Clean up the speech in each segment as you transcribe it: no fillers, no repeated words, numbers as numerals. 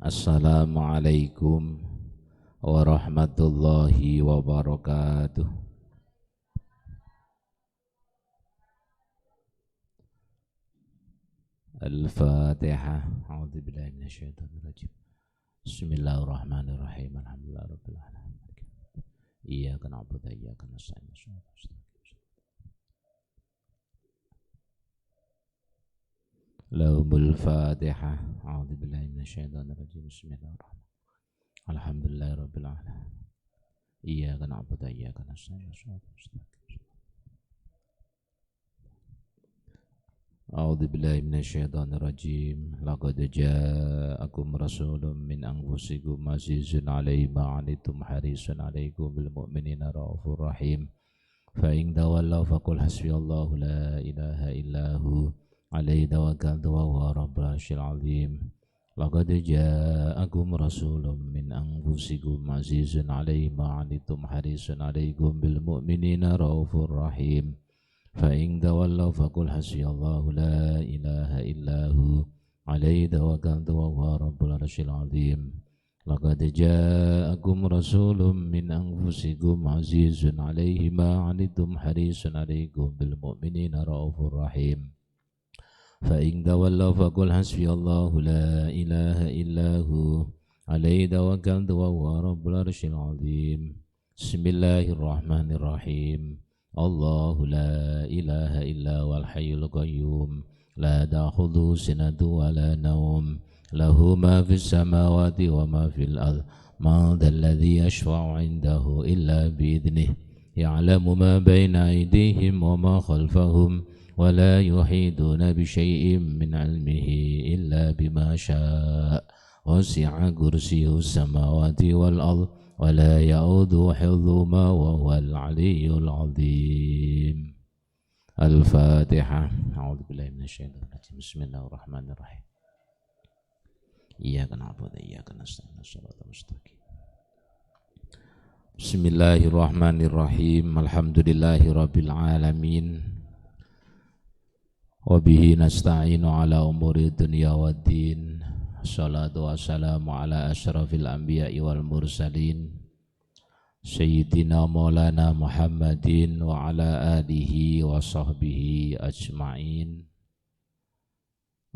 Assalamualaikum warahmatullahi wabarakatuh. Al-Fatihah. A'udzubillahi minasyaitonir rajim. Bismillahirrahmanirrahim. Alhamdulillahirabbil alamin. Iyyaka na'budu wa iyyaka nasta'in. Lahumul Fatihah. A'udzubillahi minasyaitonir rajim. Bismillahirrahmanirrahim. Alhamdulillahirabbil alamin. Iyyaka na'budu wa iyyaka nasta'in. A'udzu billahi minasyaitonir rajim. Laqad ja'akum rasulun min anfusikum azizun 'alaihi ma 'anittum harisun 'alaikum bil mu'minina raufur rahim. Fa in tawallaw faqul hasbiyallahu la ilaha illahu 'alaihi tawakkaltu wa huwa rabbul 'arsyil 'azim. Laqad ja'akum rasulun min anfusikum azizun 'alaihi ma 'anittum harisun 'alaikum bil mu'minina raufur rahim. فإن تولوا فقل حسبي الله لا إله إلا هو عليه توكلت وهو رب العرش العظيم لقد جاءكم رسول من أنفسكم عزيز عليه ما عنتم حريص عليكم بالمؤمنين رؤوف رحيم فإن تولوا فقل حسبي الله لا إله إلا هو عليه توكلت وهو رب العرش العظيم بسم الله الرحمن الرحيم الله لا إله إلا هو الحي القيوم لا تأخذه سنة ولا نوم له ما في السماوات وما في الأرض ما ذا الذي يشفع عنده إلا بإذنه يعلم ما بين أيديهم وما خلفهم ولا يحيطون بشيء من علمه إلا بما شاء وسع كرسيه السماوات والأرض ولا يؤوده حفظهما وهو العلي العظيم. Al-Fatihah. A'udzu billahi minasyaitonir rajim. Bismillahirrahmanirrahim. Iyyaka na'budu wa iyyaka nasta'in. Shiratal mustaqim. Bismillahirrahmanirrahim. Alhamdulillahirabbil alamin. Wa bihi nasta'inu ala umuri dunya waddin. Assalatu wassalamu ala asyrafil anbiya'i wal mursalin Sayyidina maulana Muhammadin wa ala alihi wa sahbihi ajma'in.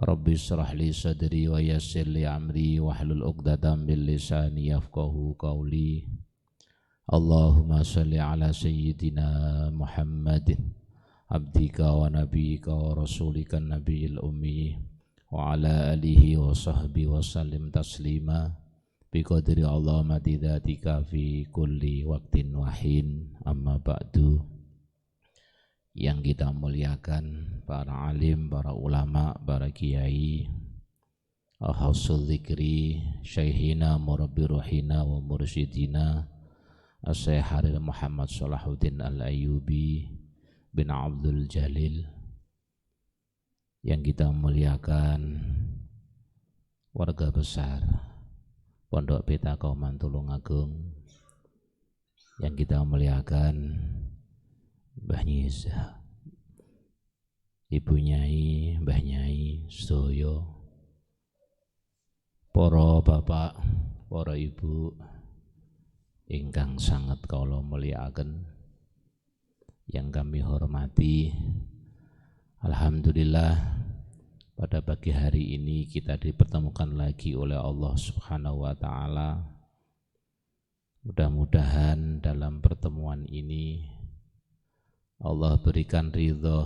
Rabbi syrah li sadri wa yassir li amri wa hlul uqdatam min lisani yafqahu qawli. Allahumma salli ala Sayyidina Muhammadin abdika wa nabiyika wa rasulika nabiyil ummi wa ala alihi wa sahbihi wa sallim taslima biqadri Allahumati dhatika fi kulli waqtin wahin. Amma ba'du. Yang kita muliakan para alim, para ulama, para kiai, ahausul zikri, syaihina, murabbi ruhina wa mursyidina As-Syaikh Haril Muhammad Salahuddin Al-Ayyubi bin Abdul Jalil. Yang kita muliakan warga besar Pondok Peta Kauman Tulungagung, yang kita muliakan Mbah Nyiza, Ibu Nyai, Mbah Nyai, Sedoyo, para bapak, para ibu ingkang sangat kula mulyakaken, yang kami hormati. Alhamdulillah, pada pagi hari ini kita dipertemukan lagi oleh Allah Subhanahu wa ta'ala. Mudah-mudahan dalam pertemuan ini Allah berikan ridho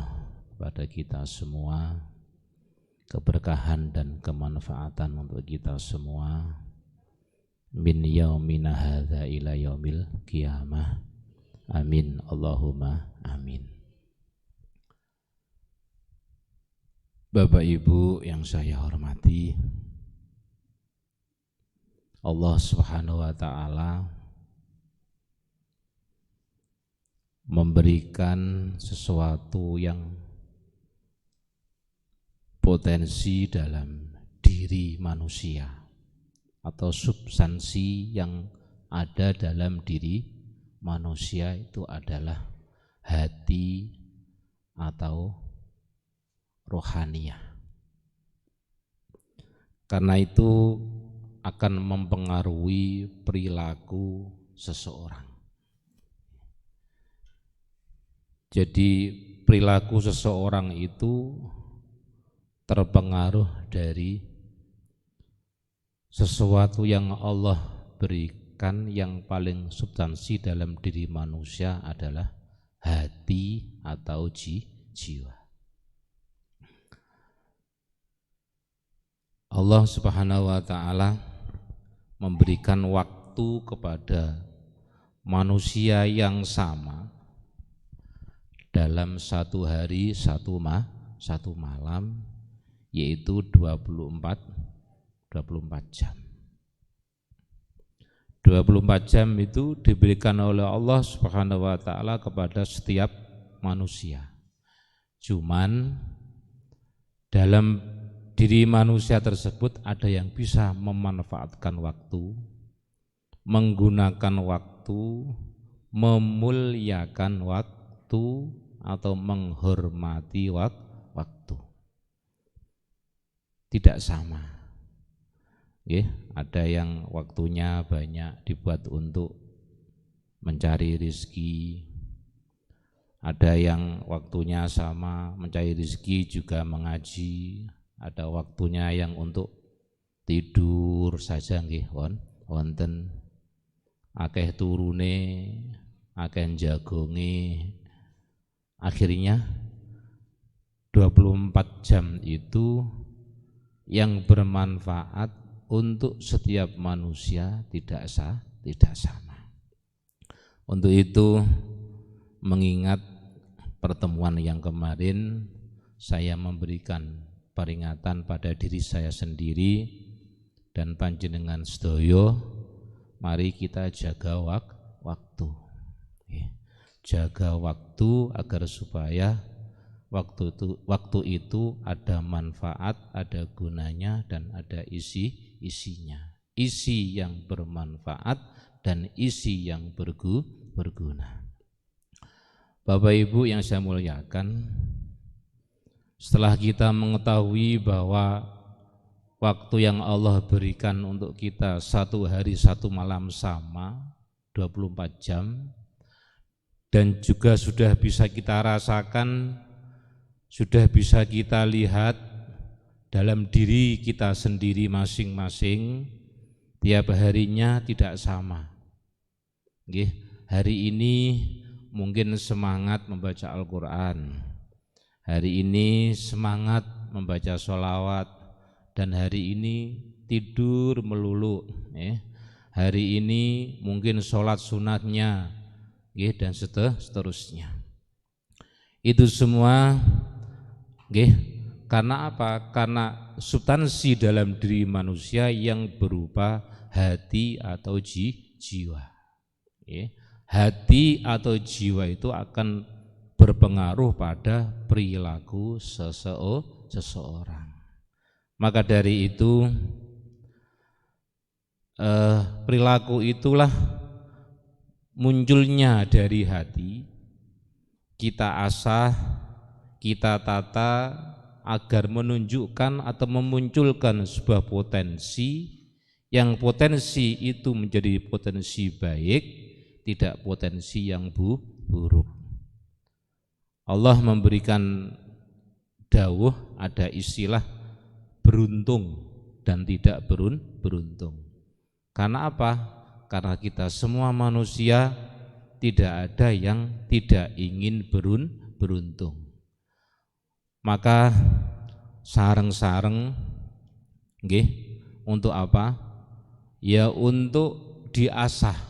kepada kita semua, keberkahan dan kemanfaatan untuk kita semua, min yaumina hadza ila yaumil qiyamah. Amin Allahumma amin. Bapak Ibu yang saya hormati, Allah Subhanahu wa ta'ala memberikan sesuatu yang potensi dalam diri manusia atau substansi yang ada dalam diri manusia, itu adalah hati atau rohaniyah. Karena itu akan mempengaruhi perilaku seseorang. Jadi perilaku seseorang itu terpengaruh dari sesuatu yang Allah berikan. Yang paling substansi dalam diri manusia adalah hati atau jiwa. Allah Subhanahu wa ta'ala memberikan waktu kepada manusia yang sama dalam satu hari satu malam, yaitu 24 jam. 24 jam itu diberikan oleh Allah Subhanahu wa ta'ala kepada setiap manusia. Cuman dalam diri manusia tersebut ada yang bisa memanfaatkan waktu, menggunakan waktu, memuliakan waktu, atau menghormati waktu. Tidak sama. Ada yang waktunya banyak dibuat untuk mencari rezeki, ada yang waktunya sama mencari rezeki juga mengaji, ada waktunya yang untuk tidur saja nggih wonten, akeh turune, akeh jagonge. Akhirnya 24 jam itu yang bermanfaat untuk setiap manusia tidak sama. Untuk itu, mengingat pertemuan yang kemarin, saya memberikan peringatan pada diri saya sendiri dan panjenengan sedaya, mari kita jaga waktu. Jaga waktu agar supaya waktu itu ada manfaat, ada gunanya, dan ada isinya. Isi yang bermanfaat dan isi yang berguna. Bapak Ibu yang saya muliakan, setelah kita mengetahui bahwa waktu yang Allah berikan untuk kita satu hari satu malam sama 24 jam, dan juga sudah bisa kita rasakan, sudah bisa kita lihat dalam diri kita sendiri masing-masing, tiap harinya tidak sama. Hari ini mungkin semangat membaca Al-Quran, hari ini semangat membaca sholawat, dan hari ini tidur melulu. Hari ini mungkin sholat sunatnya, dan seterusnya. Itu semua karena apa? Karena substansi dalam diri manusia yang berupa hati atau jiwa. Hati atau jiwa itu akan berpengaruh pada perilaku seseorang. Maka dari itu, perilaku itulah munculnya dari hati. Kita asah, kita tata agar menunjukkan atau memunculkan sebuah potensi, yang potensi itu menjadi potensi baik, tidak potensi yang buruk. Allah memberikan dawuh, ada istilah beruntung dan tidak beruntung. Karena apa? Karena kita semua manusia tidak ada yang tidak ingin beruntung. Maka sareng-sareng untuk apa? Ya untuk diasah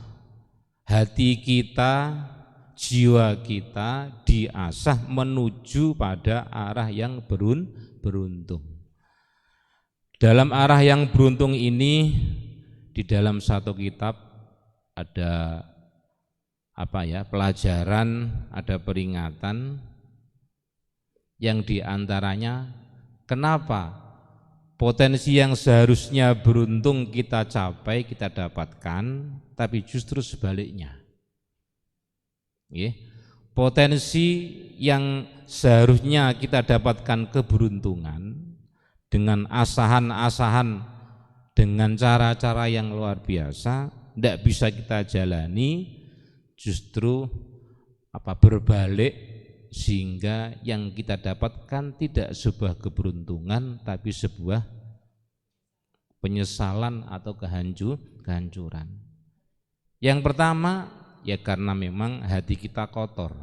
hati kita, jiwa kita diasah menuju pada arah yang beruntung. Dalam arah yang beruntung ini, di dalam satu kitab ada pelajaran, ada peringatan yang diantaranya kenapa potensi yang seharusnya beruntung kita capai, kita dapatkan, tapi justru sebaliknya. Potensi yang seharusnya kita dapatkan keberuntungan dengan asahan-asahan dengan cara-cara yang luar biasa, tidak bisa kita jalani, justru berbalik, sehingga yang kita dapatkan tidak sebuah keberuntungan tapi sebuah penyesalan atau kehancuran. Yang pertama ya karena memang hati kita kotor.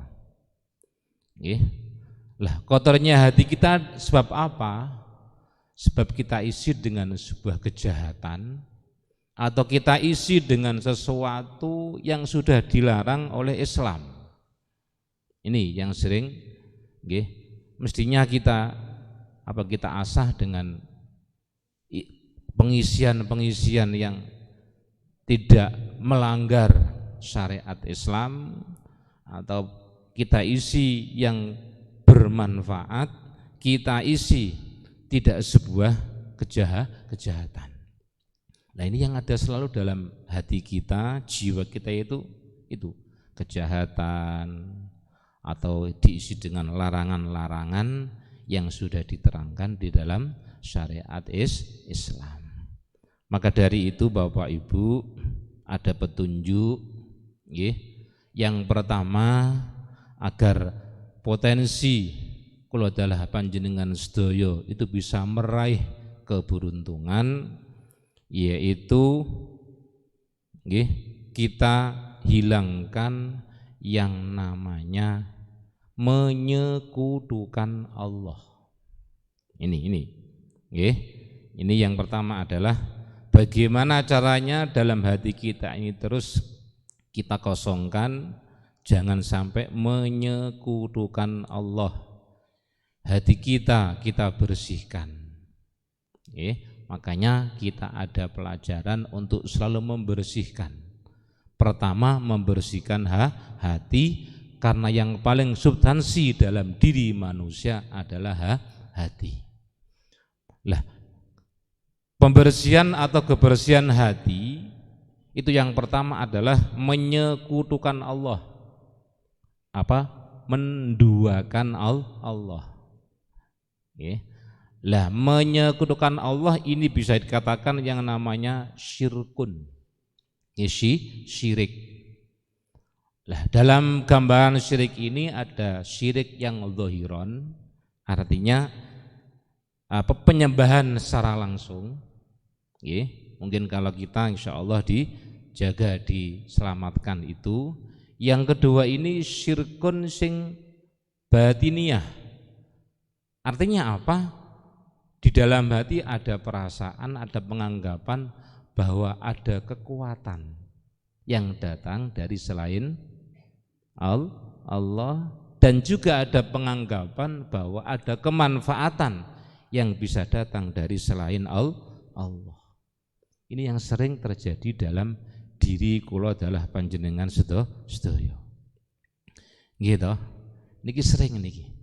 Lah kotornya hati kita sebab apa? Sebab kita isi dengan sebuah kejahatan atau kita isi dengan sesuatu yang sudah dilarang oleh Islam. Ini yang sering mestinya kita asah dengan pengisian yang tidak melanggar syariat Islam, atau kita isi yang bermanfaat, kita isi tidak sebuah kejahatan. Nah ini yang ada selalu dalam hati kita, jiwa kita itu kejahatan, atau diisi dengan larangan-larangan yang sudah diterangkan di dalam syariat Islam. Maka dari itu Bapak Ibu, ada petunjuk yang pertama agar potensi kula dalah panjenengan sedaya itu bisa meraih keberuntungan, yaitu kita hilangkan yang namanya menyekutukan Allah. Ini yang pertama adalah bagaimana caranya dalam hati kita ini terus kita kosongkan, jangan sampai menyekutukan Allah. Hati kita bersihkan. Makanya kita ada pelajaran untuk selalu membersihkan. Pertama, membersihkan hati, karena yang paling substansi dalam diri manusia adalah hati. Lah, pembersihan atau kebersihan hati itu yang pertama adalah menyekutukan Allah. Menduakan Allah. Lah, menyekutukan Allah ini bisa dikatakan yang namanya syirkun. Syirik. Lah, dalam gambaran syirik ini ada syirik yang zahiron, artinya penyembahan secara langsung. Mungkin kalau kita insya Allah dijaga, diselamatkan itu. Yang kedua ini syirkun sing batiniyah. Artinya apa? Di dalam hati ada perasaan, ada penganggapan bahwa ada kekuatan yang datang dari selain Allah, dan juga ada penganggapan bahwa ada kemanfaatan yang bisa datang dari selain Allah. Ini yang sering terjadi dalam diri kula dalah panjenengan sedaya. Gitu. Niki sering niki.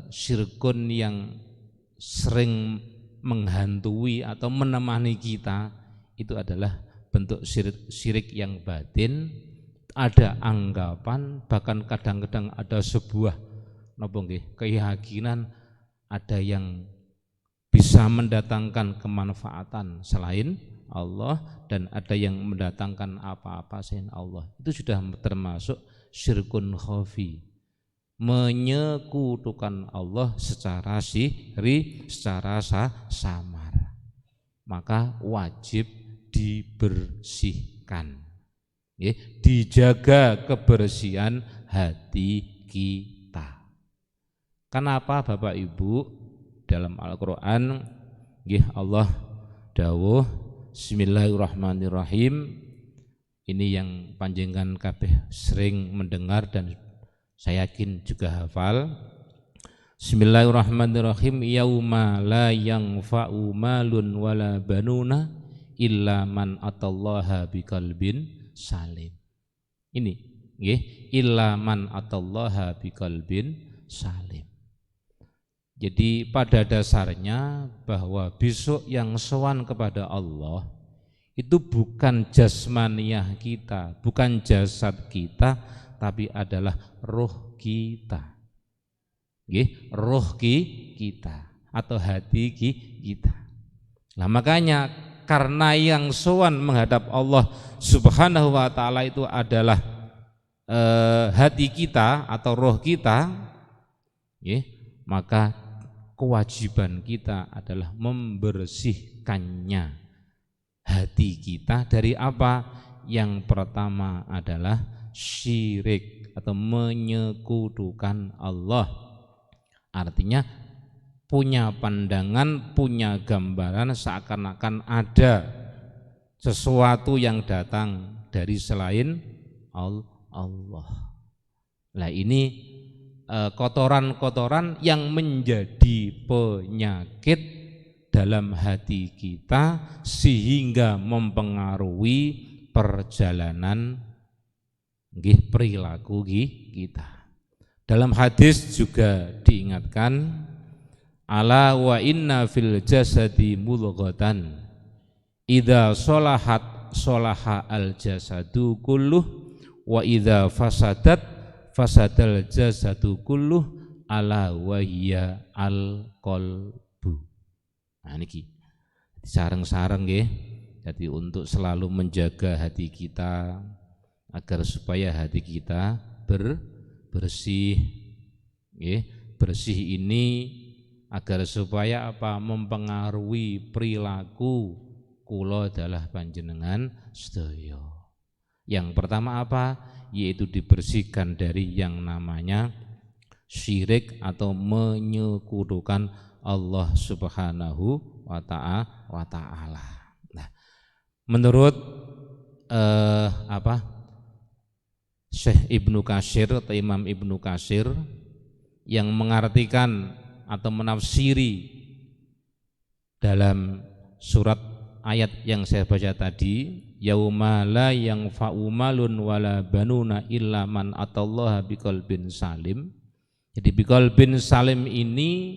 Syirkun yang sering menghantui atau menemani kita itu adalah bentuk syirik yang batin. Ada anggapan, bahkan kadang-kadang ada sebuah keyakinan ada yang bisa mendatangkan kemanfaatan selain Allah, dan ada yang mendatangkan apa-apa selain Allah. Itu sudah termasuk syirkun khafi, menyekutukan Allah secara secara samar. Maka wajib dibersihkan, dijaga kebersihan hati kita. Kenapa Bapak Ibu? Dalam Al-Quran Allah dawuh Bismillahirrahmanirrahim. Ini yang panjenengan kabeh sering mendengar dan saya yakin juga hafal. Bismillahirrahmanirrahim. Yauma la yanfa'u malun wala banuna illa man atallaha biqalbin salim. Ini illa man atallaha biqalbin salim. Jadi pada dasarnya bahwa besok yang sowan kepada Allah itu bukan jasmaniah kita, bukan jasad kita, tapi adalah roh kita. Roh kita. atau hati kita. Nah, makanya karena yang sowan menghadap Allah Subhanahu wa taala itu adalah hati kita atau roh kita, maka kewajiban kita adalah membersihkannya hati kita dari apa? Yang pertama adalah syirik atau menyekutukan Allah. Artinya punya pandangan, punya gambaran seakan-akan ada sesuatu yang datang dari selain Allah. Nah, ini kotoran-kotoran yang menjadi penyakit dalam hati kita sehingga mempengaruhi perjalanan perilaku kita. Dalam hadis juga diingatkan, ala wa inna fil jasadi mudghatan idza sholahat sholaha al jasadu kulluh wa idza fasadat fasadal jasadu kulluh ala wa hiya al qalbu. Nah niki sareng-sareng nggih. Jadi untuk selalu menjaga hati kita agar supaya hati kita bersih, bersih ini agar supaya apa? Mempengaruhi perilaku kula adalah panjenengan sedaya. Yang pertama apa? Yaitu dibersihkan dari yang namanya syirik atau menyekutukan Allah Subhanahu wa ta'ala. Menurut Syekh Ibnu Katsir atau Imam Ibnu Katsir yang mengartikan atau menafsiri dalam surat ayat yang saya baca tadi, yauma la yanfa'u malun wala banuna illa man atallaha biqalbin salim. Jadi biqalbin salim ini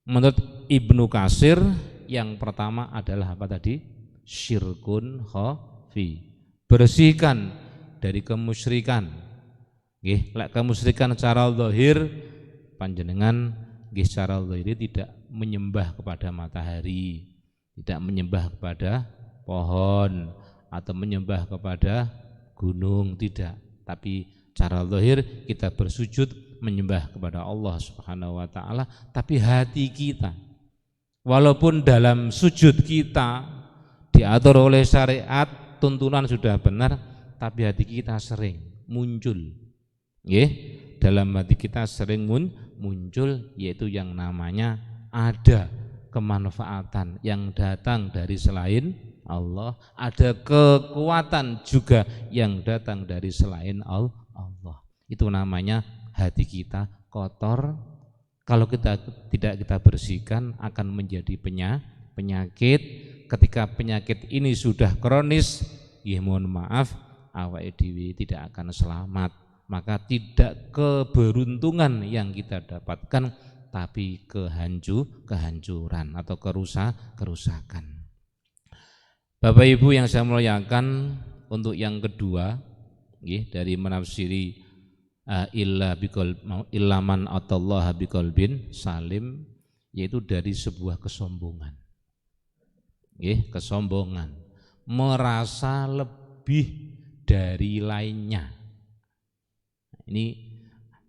menurut Ibnu Katsir yang pertama adalah apa tadi? Syirkun khafi, bersihkan dari kemusyrikan. Lek kemusyrikan secara zahir panjenengan secara zahir tidak menyembah kepada matahari, tidak menyembah kepada pohon atau menyembah kepada gunung, tidak. Tapi secara zahir kita bersujud menyembah kepada Allah Subhanahu wa taala, tapi hati kita walaupun dalam sujud kita diatur oleh syariat, tuntunan sudah benar, tapi hati kita sering muncul, dalam hati kita sering muncul, yaitu yang namanya ada kemanfaatan yang datang dari selain Allah, ada kekuatan juga yang datang dari selain Allah. Itu namanya hati kita kotor. Kalau kita tidak kita bersihkan akan menjadi penyakit. Ketika penyakit ini sudah kronis, mohon maaf, awake dhewe tidak akan selamat. Maka tidak keberuntungan yang kita dapatkan, tapi kehancuran atau kerusakan. Bapak Ibu yang saya muliakan, untuk yang kedua, dari menafsiri illa man atallaha biqalbin salim, yaitu dari sebuah kesombongan. Kesombongan, merasa lebih dari lainnya. Ini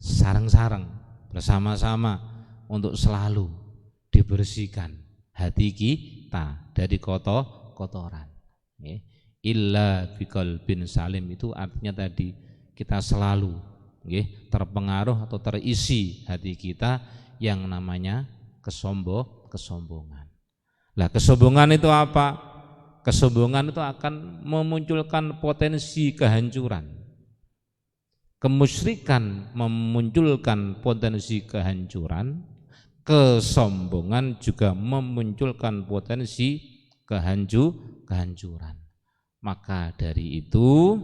sareng-sareng bersama-sama untuk selalu dibersihkan hati kita dari kotoran. Illa biqalbin salim itu artinya tadi kita selalu terpengaruh atau terisi hati kita yang namanya kesombongan. Lah kesombongan itu apa? Kesombongan itu akan memunculkan potensi kehancuran. Kemusyrikan memunculkan potensi kehancuran, kesombongan juga memunculkan potensi kehancuran. Maka dari itu,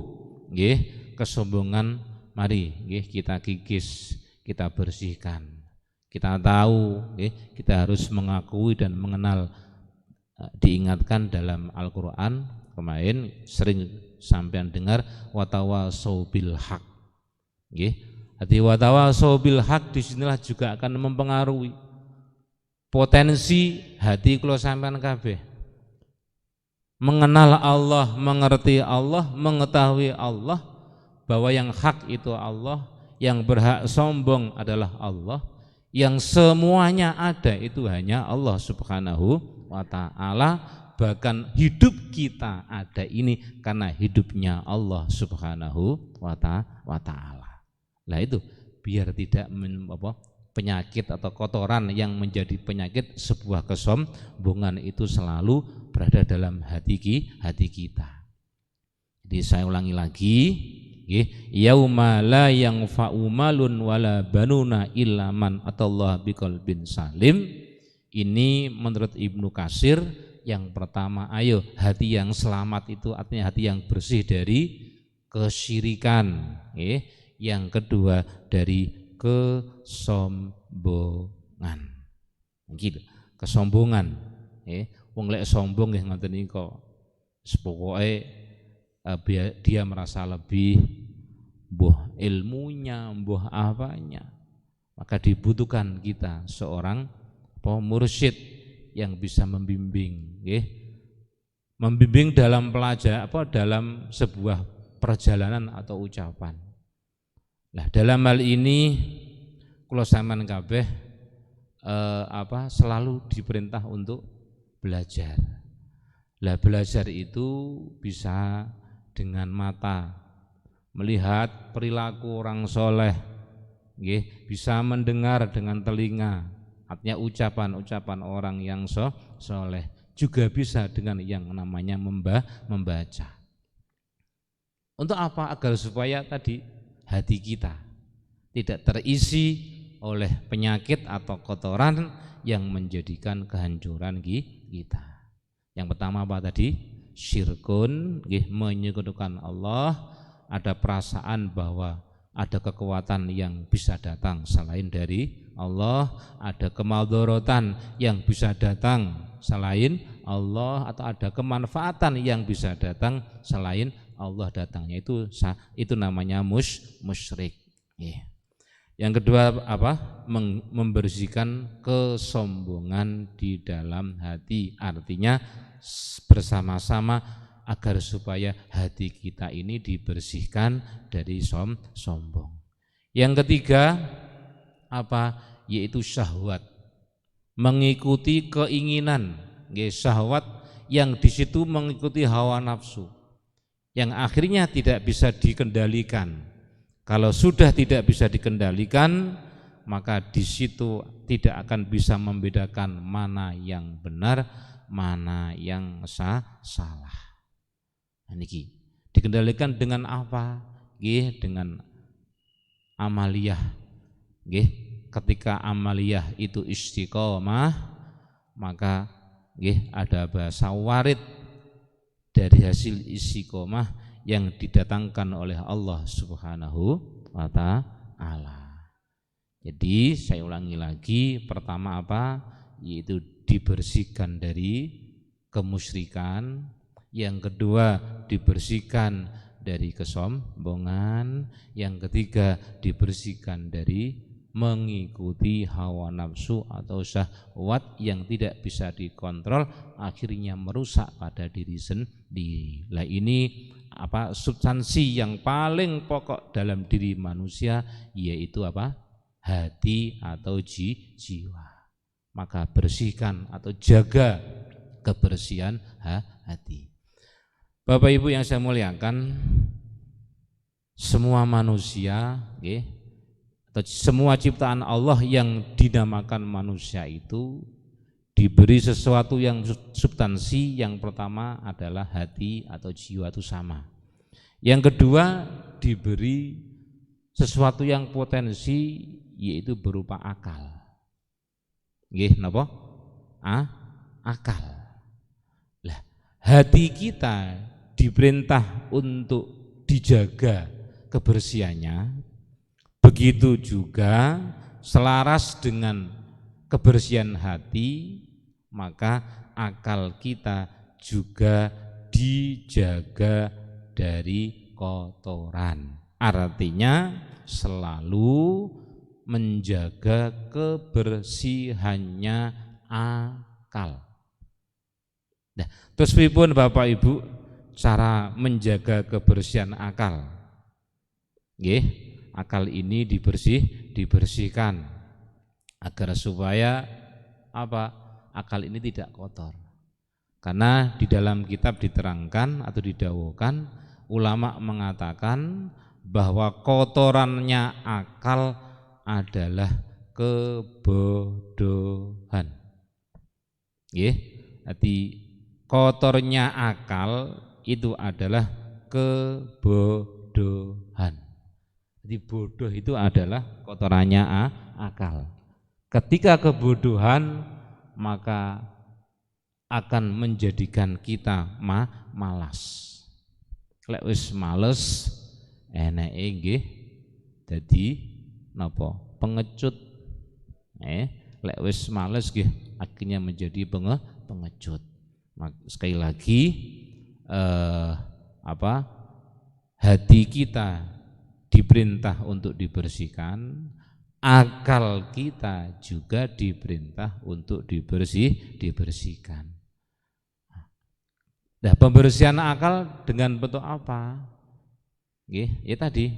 kesombongan mari kita kikis, kita bersihkan. Kita tahu, kita harus mengakui dan mengenal. Diingatkan dalam Al-Quran kemarin sering sampean dengar watawasau bil haq. Hati watawasau bil haq disinilah juga akan mempengaruhi potensi hati kula sampean kabeh mengenal Allah, mengerti Allah, mengetahui Allah, bahwa yang hak itu Allah, yang berhak sombong adalah Allah, yang semuanya ada itu hanya Allah Subhanahu wa ta'ala. Bahkan hidup kita ada ini karena hidupnya Allah Subhanahu wa ta'ala. Lah itu biar tidak penyakit atau kotoran yang menjadi penyakit sebuah kesombongan itu selalu berada dalam hati kita. Jadi saya ulangi lagi, yauma la yanfa'u malun wala banuna illa man atallaha biqalbin salim. Ini menurut Ibnu Katsir yang pertama, ayo hati yang selamat itu artinya hati yang bersih dari kesyirikan. Yang kedua dari kesombongan. Gitu. Kesombongan. Wong lek sombong nggih ngoten niku. Pokoke dia merasa lebih, mbuh ilmunya, mbuh apanya. Maka dibutuhkan kita seorang mursyid yang bisa membimbing, membimbing dalam dalam sebuah perjalanan atau ucapan. Nah, dalam hal ini kula sampean kabeh selalu diperintah untuk belajar. Lah belajar itu bisa dengan mata, melihat perilaku orang soleh, bisa mendengar dengan telinga, artinya ucapan-ucapan orang yang soleh, juga bisa dengan yang namanya membaca. Untuk apa? Agar supaya tadi hati kita tidak terisi oleh penyakit atau kotoran yang menjadikan kehancuran kita. Yang pertama apa tadi? Syirkun, menyekutukan Allah. Ada perasaan bahwa ada kekuatan yang bisa datang selain dari Allah, ada kemadharatan yang bisa datang selain Allah, atau ada kemanfaatan yang bisa datang selain Allah datangnya, itu namanya musyrik. Yang kedua apa? Membersihkan kesombongan di dalam hati, artinya bersama-sama agar supaya hati kita ini dibersihkan dari sombong. Yang ketiga apa? Yaitu syahwat, mengikuti keinginan, syahwat yang di situ mengikuti hawa nafsu, yang akhirnya tidak bisa dikendalikan. Kalau sudah tidak bisa dikendalikan, maka di situ tidak akan bisa membedakan mana yang benar, mana yang salah. Niki dikendalikan dengan apa? Dengan amaliyah. Ketika amaliyah itu istiqomah, maka ada bahasa warid dari hasil istiqomah yang didatangkan oleh Allah Subhanahu wa ta'ala. Jadi saya ulangi lagi, pertama apa? Yaitu dibersihkan dari kemusyrikan. Yang kedua dibersihkan dari kesombongan. Yang ketiga dibersihkan dari mengikuti hawa nafsu atau syahwat yang tidak bisa dikontrol, akhirnya merusak pada diri sendiri. Lah ini apa? Substansi yang paling pokok dalam diri manusia, yaitu apa? Hati atau jiwa. Maka bersihkan atau jaga kebersihan hati. Bapak Ibu yang saya muliakan, semua manusia, atau semua ciptaan Allah yang dinamakan manusia itu diberi sesuatu yang substansi. Yang pertama adalah hati atau jiwa itu sama. Yang kedua diberi sesuatu yang potensi, yaitu berupa akal. Napa? Akal. Lah, hati kita diperintah untuk dijaga kebersihannya. Begitu juga selaras dengan kebersihan hati, maka akal kita juga dijaga dari kotoran. Artinya selalu menjaga kebersihannya akal. Nah, terus pripun Bapak Ibu cara menjaga kebersihan akal? Nggih, akal ini dibersihkan agar supaya apa? Akal ini tidak kotor. Karena di dalam kitab diterangkan atau didawuhkan, ulama mengatakan bahwa kotorannya akal adalah kebodohan. Nggih, arti kotornya akal itu adalah kebodohan. Jadi bodoh itu adalah kotorannya akal. Ketika kebodohan maka akan menjadikan kita malas. Lek wis males eneke nggih dadi napa? Pengecut. Lek wis males nggih akhirnya menjadi pengecut. Sekali lagi hati kita diperintah untuk dibersihkan, akal kita juga diperintah untuk dibersihkan. Nah, pembersihan akal dengan bentuk apa? Ya tadi,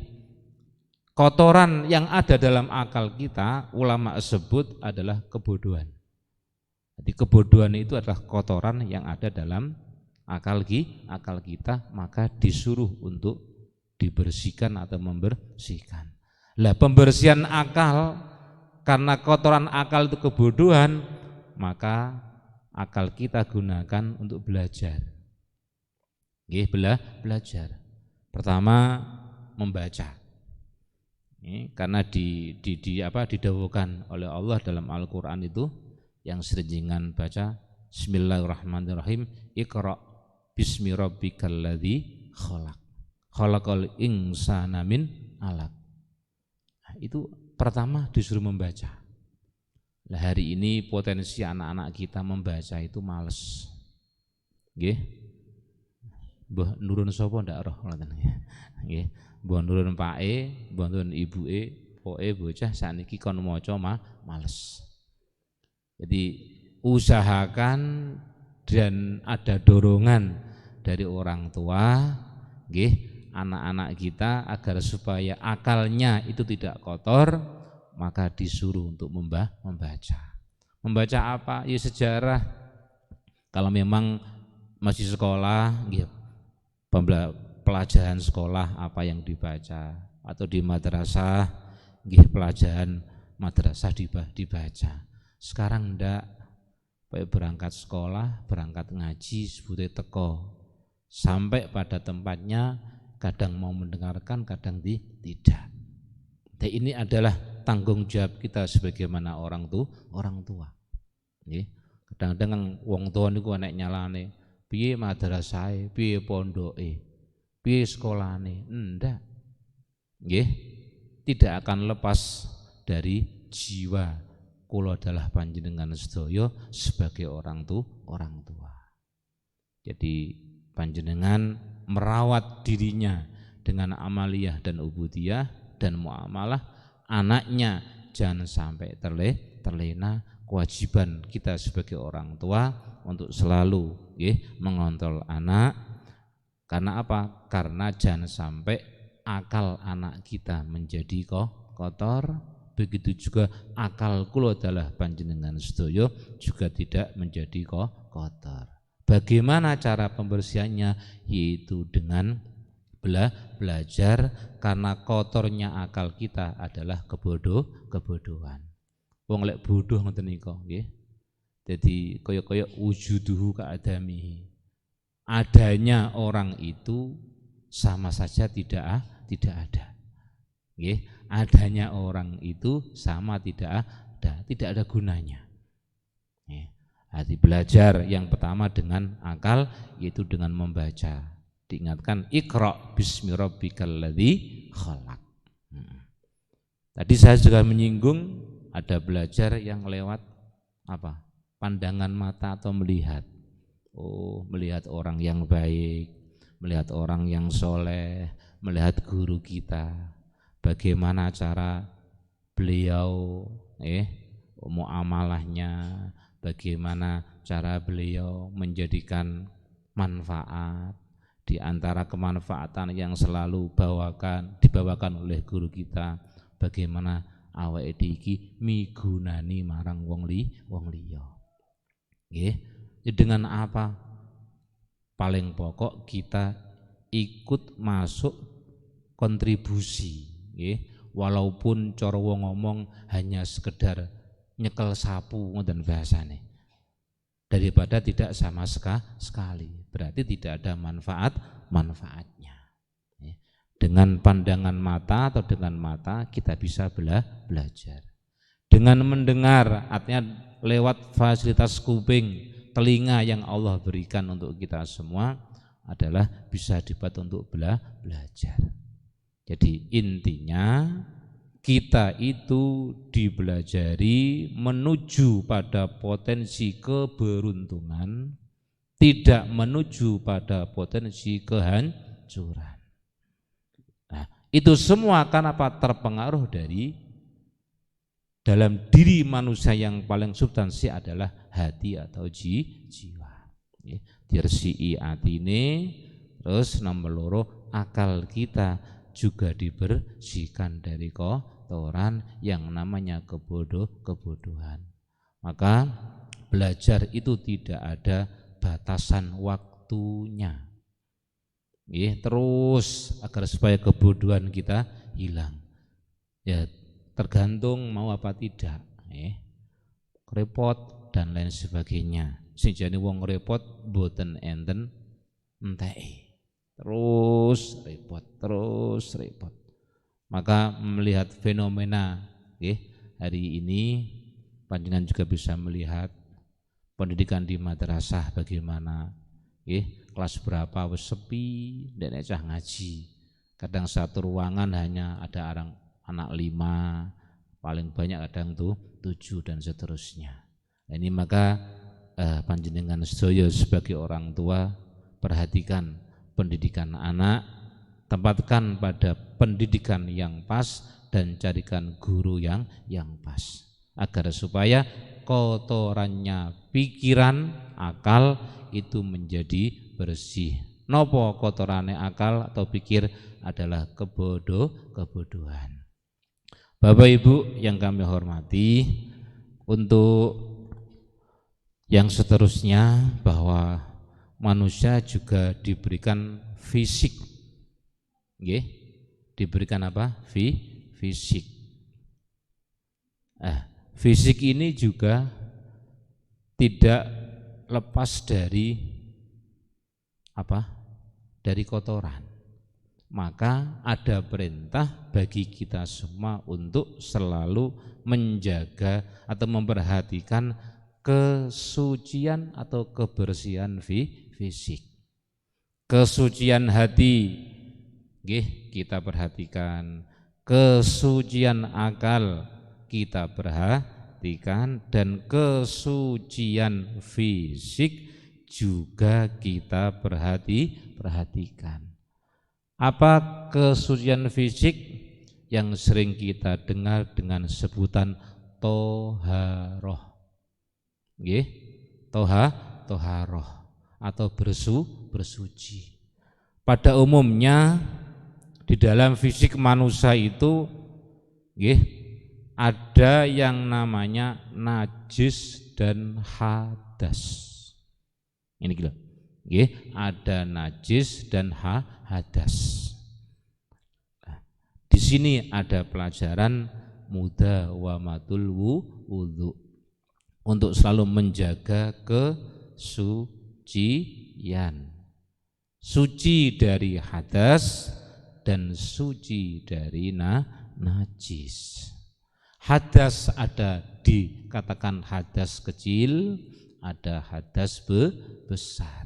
kotoran yang ada dalam akal kita, ulama sebut adalah kebodohan. Jadi kebodohan itu adalah kotoran yang ada dalam akal kita, maka disuruh untuk dibersihkan atau membersihkan. Lah pembersihan akal karena kotoran akal itu kebodohan, maka akal kita gunakan untuk belajar. Nggih, belajar. Pertama membaca. Karena didawuhkan oleh Allah dalam Al-Qur'an itu yang seringan baca Bismillahirrahmanirrahim, Iqra bismi rabbikal ladzi khalaq. Khalaqal insana min 'alaq. Itu pertama disuruh membaca. Nah, hari ini potensi anak-anak kita membaca itu males. Nggih. Mbah nurun sapa ndak roh ngoten nggih. Mbah nurun pake, mbah nurun ibuke, pokoke bocah sakniki kon maca males. Jadi usahakan dan ada dorongan dari orang tua nggih anak-anak kita agar supaya akalnya itu tidak kotor, maka disuruh untuk membaca. Membaca apa? Ya sejarah. Kalau memang masih sekolah, ya, pelajaran sekolah apa yang dibaca, atau di madrasah, ya, pelajaran madrasah dibaca. Sekarang ndak, berangkat sekolah, berangkat ngaji, sebutnya teko, sampai pada tempatnya kadang mau mendengarkan, kadang tidak. Dan ini adalah tanggung jawab kita sebagaimana orang tua. Kadang-kadang wong tua niku nek nyalane, piye madrasahe, piye pondoke, piye sekolahane, ndak. Nggih, tidak akan lepas dari jiwa kula adalah panjenengan sedaya sebagai orang tua. Jadi panjenengan merawat dirinya dengan amaliyah dan ubudiyah dan muamalah anaknya, jangan sampai terlena. Kewajiban kita sebagai orang tua untuk selalu mengontrol anak. Karena apa? Karena jangan sampai akal anak kita menjadi kotor. Begitu juga akal kula adalah panjenengan sedaya juga tidak menjadi kotor. Bagaimana cara pembersihannya? Yaitu dengan belajar, karena kotornya akal kita adalah kebodohan. Wong lek bodoh ngoten nika nggih. Dadi kaya wujuduhu ka'adamihi. Adanya orang itu sama saja tidak ada. Nggih, adanya orang itu sama tidak ada gunanya. Nggih. Hati belajar yang pertama dengan akal, yaitu dengan membaca. Diingatkan Iqra bismi rabbikal ladzi khalaq. Tadi saya juga menyinggung ada belajar yang lewat apa? Pandangan mata atau melihat. Melihat orang yang baik, melihat orang yang soleh, melihat guru kita. Bagaimana cara beliau muamalahnya, bagaimana cara beliau menjadikan manfaat. Di antara kemanfaatan yang selalu dibawakan oleh guru kita, bagaimana awake iki migunani marang wong liya. Nggih, dengan apa? Paling pokok kita ikut masuk kontribusi, nggih. Walaupun cara wong ngomong hanya sekedar nyekel sapu ngoten bahasane. Daripada tidak sama sekali, berarti tidak ada manfaatnya. Dengan pandangan mata atau dengan mata kita bisa belajar. Dengan mendengar, artinya lewat fasilitas kuping, telinga yang Allah berikan untuk kita semua adalah bisa dibuat untuk belajar. Jadi intinya kita itu dibelajari menuju pada potensi keberuntungan, tidak menuju pada potensi kehancuran. Nah, itu semua kenapa terpengaruh dari dalam diri manusia yang paling substansi adalah hati atau jiwa. Dirsii atine, terus nomor loro akal kita juga dibersihkan dari kotoran yang namanya kebodohan. Maka belajar itu tidak ada batasan waktunya. Terus agar supaya kebodohan kita hilang. Ya tergantung mau apa tidak. Repot dan lain sebagainya. Sing jane wong repot mboten enten enteke. Terus repot. Maka melihat fenomena hari ini panjenengan juga bisa melihat pendidikan di madrasah bagaimana, kelas berapa wis sepi dan cah ngaji. Kadang satu ruangan hanya ada anak 5, paling banyak kadang tuh 7 dan seterusnya. Ini maka panjenengan sedaya sebagai orang tua perhatikan pendidikan anak, tempatkan pada pendidikan yang pas dan carikan guru yang pas agar supaya kotorannya pikiran, akal itu menjadi bersih. Nopo kotorannya akal atau pikir adalah kebodohan. Bapak Ibu yang kami hormati, untuk yang seterusnya bahwa manusia juga diberikan fisik, diberikan apa? Fisik. Fisik ini juga tidak lepas dari apa? Dari kotoran. Maka ada perintah bagi kita semua untuk selalu menjaga atau memperhatikan kesucian atau kebersihan fisik. Kesucian hati kita perhatikan, kesucian akal kita perhatikan, dan kesucian fisik juga kita perhatikan. Apa kesucian fisik? Yang sering kita dengar dengan sebutan toharoh. Toharoh atau bersuci. Pada umumnya di dalam fisik manusia itu ada yang namanya najis dan hadas. Ini gila. Ada najis dan hadas. Di sini ada pelajaran mudawamatul wudhu untuk selalu menjaga kesucian, suci dari hadas dan suci dari najis. Hadas ada dikatakan hadas kecil, ada hadas besar.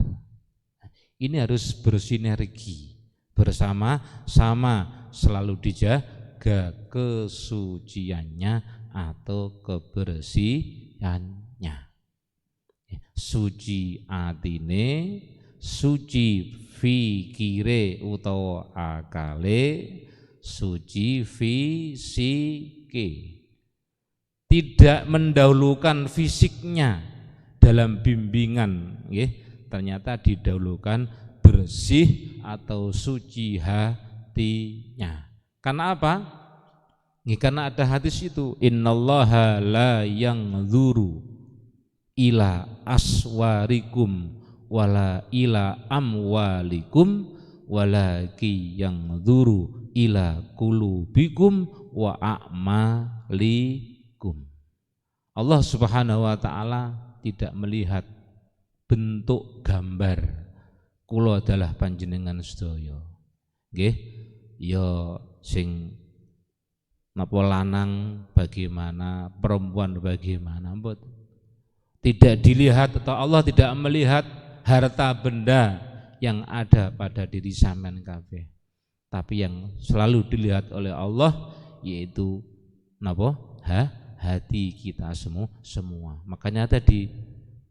Ini harus bersinergi bersama-sama, selalu dijaga kesuciannya atau kebersihannya. Suci atine, suci fikire utawa akale, suci fisike. Tidak mendahulukan fisiknya, dalam bimbingan nggih ternyata didahulukan bersih atau suci hatinya. Karena apa? Karena ada hadis itu, innallaha la yanzuru ila aswarikum wala ila amwalikum walaki yanzuru ila qulubikum wa a'malikum. Allah Subhanahu wa taala tidak melihat bentuk gambar kula adalah panjenengan sedaya. Nggih, ya sing napa lanang bagaimana, perempuan bagaimana, mboten. Tidak dilihat atau Allah tidak melihat harta benda yang ada pada diri sampean kabeh. Tapi yang selalu dilihat oleh Allah yaitu napa? Hati kita semua. Makanya tadi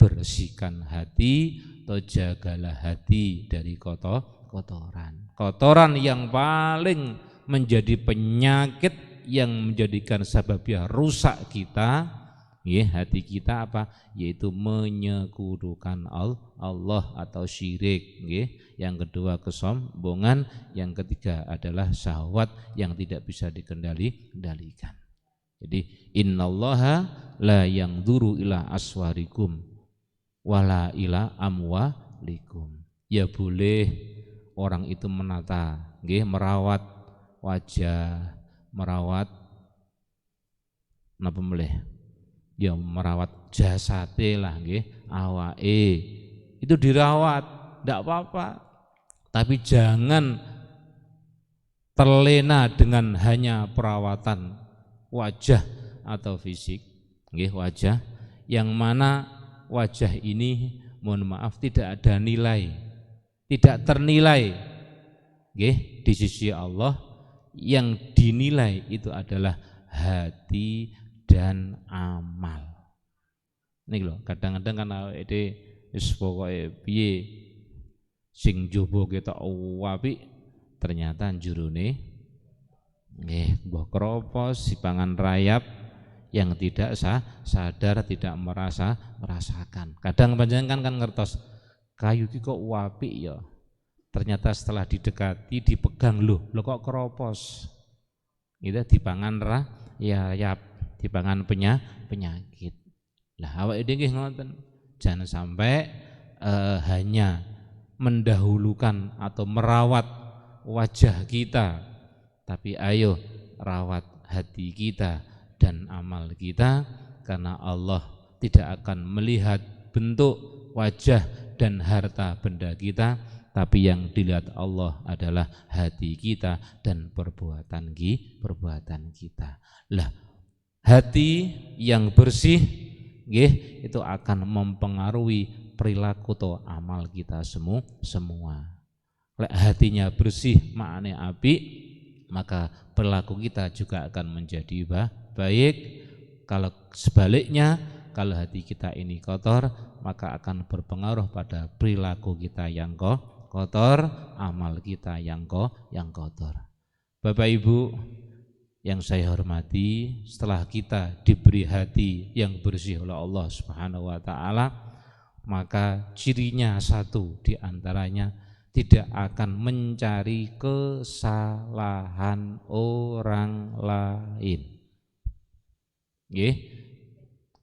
bersihkan hati atau jagalah hati dari kotoran. Kotoran yang paling menjadi penyakit yang menjadikan sebabnya rusak kita, hati kita apa? Yaitu menyekutukan Allah atau syirik. Yang kedua kesombongan, yang ketiga adalah syahwat yang tidak bisa dikendalikan. Jadi innallaha la yanzuru ila aswarikum wala ila amwalikum. Ya boleh orang itu menata, merawat wajah, merawat napa meleh? Ya merawat jasate lah awake. Itu dirawat, enggak apa-apa. Tapi jangan terlena dengan hanya perawatan wajah atau fisik, wajah yang mana wajah ini mohon maaf tidak ada nilai, tidak ternilai di sisi Allah. Yang dinilai itu adalah hati dan amal. Nih loh, kadang-kadang kan awake wis pokoke piye sing njaba ketok apik ternyata njurone mbah kropos dipangan rayap yang tidak sadar, tidak merasakan. Kadang panjenengan kan ngertos kayu iki kok apik ya. Ternyata setelah didekati, dipegang loh kok kropos. Itu dipangan rayap, dipangan penyakit. Lah awake dhewe nggih ngoten. Jangan sampai hanya mendahulukan atau merawat wajah kita, tapi ayo rawat hati kita dan amal kita, karena Allah tidak akan melihat bentuk wajah dan harta benda kita, tapi yang dilihat Allah adalah hati kita dan perbuatan kita. Lah hati yang bersih itu akan mempengaruhi perilaku atau amal kita semua. Lek hatinya bersih maknane apik, maka perilaku kita juga akan menjadi baik. Kalau sebaliknya, kalau hati kita ini kotor, maka akan berpengaruh pada perilaku kita yang kotor, amal kita yang kotor. Bapak Ibu yang saya hormati, setelah kita diberi hati yang bersih oleh Allah Subhanahu wa taala, maka cirinya satu di antaranya tidak akan mencari kesalahan orang lain.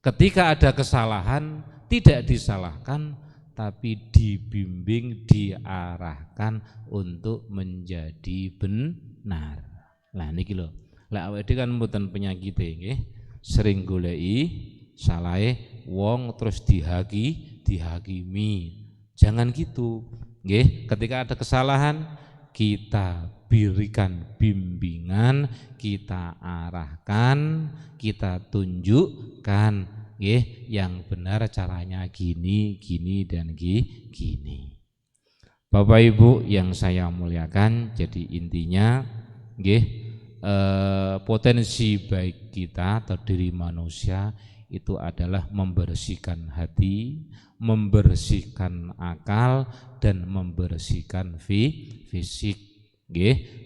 Ketika ada kesalahan tidak disalahkan, tapi dibimbing, diarahkan untuk menjadi benar. Lah niki lho, lek awake dhewe kan mboten penyakite nggih, sering goleki salahe wong terus dihakimi. Jangan gitu. Ketika ada kesalahan kita berikan bimbingan, kita arahkan, kita tunjukkan yang benar caranya gini dan gini. Bapak Ibu yang saya muliakan, jadi intinya potensi baik kita atau diri manusia itu adalah membersihkan hati, membersihkan akal, dan membersihkan fisik.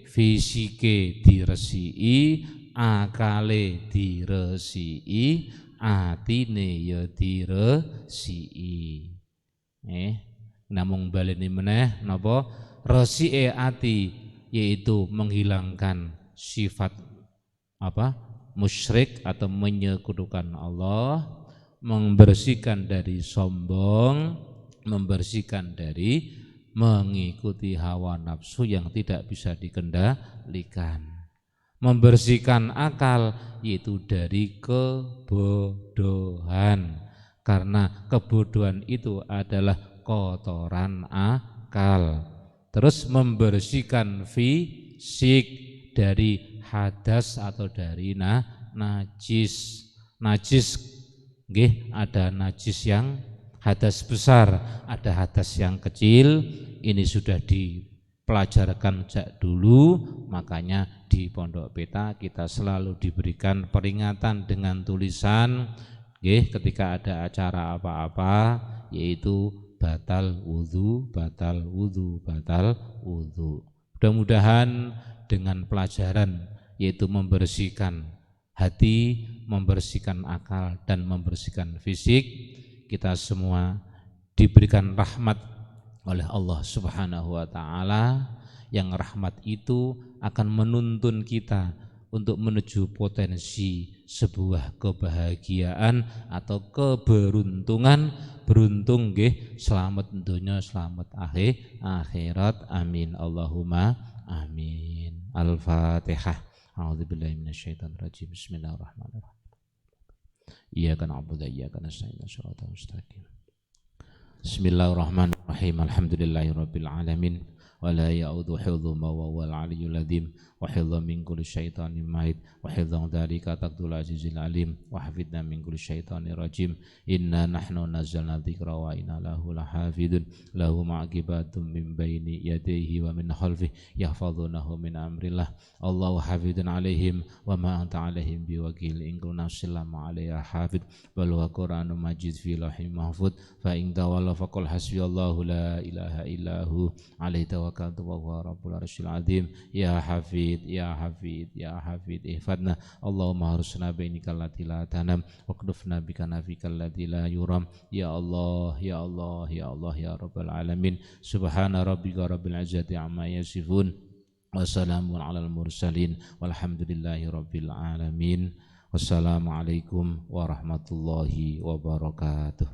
Fisike diresiki, akale diresiki, atine ya diresiki. Namung baleni meneh napa resike ati yaitu menghilangkan sifat musyrik atau menyekutukan Allah, membersihkan dari sombong, membersihkan dari mengikuti hawa nafsu yang tidak bisa dikendalikan, membersihkan akal yaitu dari kebodohan, karena kebodohan itu adalah kotoran akal. Terus membersihkan fisik dari hadas atau dari najis. Najis nggih, ada najis yang hadas besar, ada hadas yang kecil. Ini sudah dipelajarkan sejak dulu, makanya di Pondok Peta kita selalu diberikan peringatan dengan tulisan ketika ada acara apa-apa, yaitu batal wudu, batal wudu, batal wudu. Mudah-mudahan dengan pelajaran yaitu membersihkan hati, membersihkan akal dan membersihkan fisik, kita semua diberikan rahmat oleh Allah Subhanahu wa taala, yang rahmat itu akan menuntun kita untuk menuju potensi sebuah kebahagiaan atau keberuntungan. Beruntung nggih, selamat dunya, selamat akhirat. Amin Allahumma amin. Al-Fatihah. A'udzubillahi minasyaitonir rajim. Bismillahirrahmanirrahim. Iyyaka na'budu wa iyyaka nasta'in. Shiratal mustaqim. Bismillahirrahmanirrahim. Alhamdulillahirabbil alamin. ولا يعود حفظهما وهو العلي العظيم وحفظا من كل شيطان مارد وحفظا ذلك تقدر العزيز العليم وحفظنا من كل شيطان رجيم إنا نحن نزلنا الذكر وإنا له لحافظون له معقبات من بين يديه ومن خلفه يحفظونه من أمر الله الله حافظ عليهم وما أنت عليهم بوكيل إن كل نفس لما عليها حافظ بل هو قرآن مجيد في لوح محفوظ فإن تولوا فقل حسبي الله لا إله إلا هو عليه توكلت وهو رب العرش العظيم يا حفيظ يا حفيظ يا حفيظ احفظنا اللهم احرسنا بينك التي لا تنام واكنفنا بكنفك الذي لا يرام يا الله يا الله يا الله يا رب العالمين سبحان ربك رب العزة عما يصفون وسلام على المرسلين والحمد لله رب العالمين. Wassalamualaikum warahmatullahi wabarakatuh.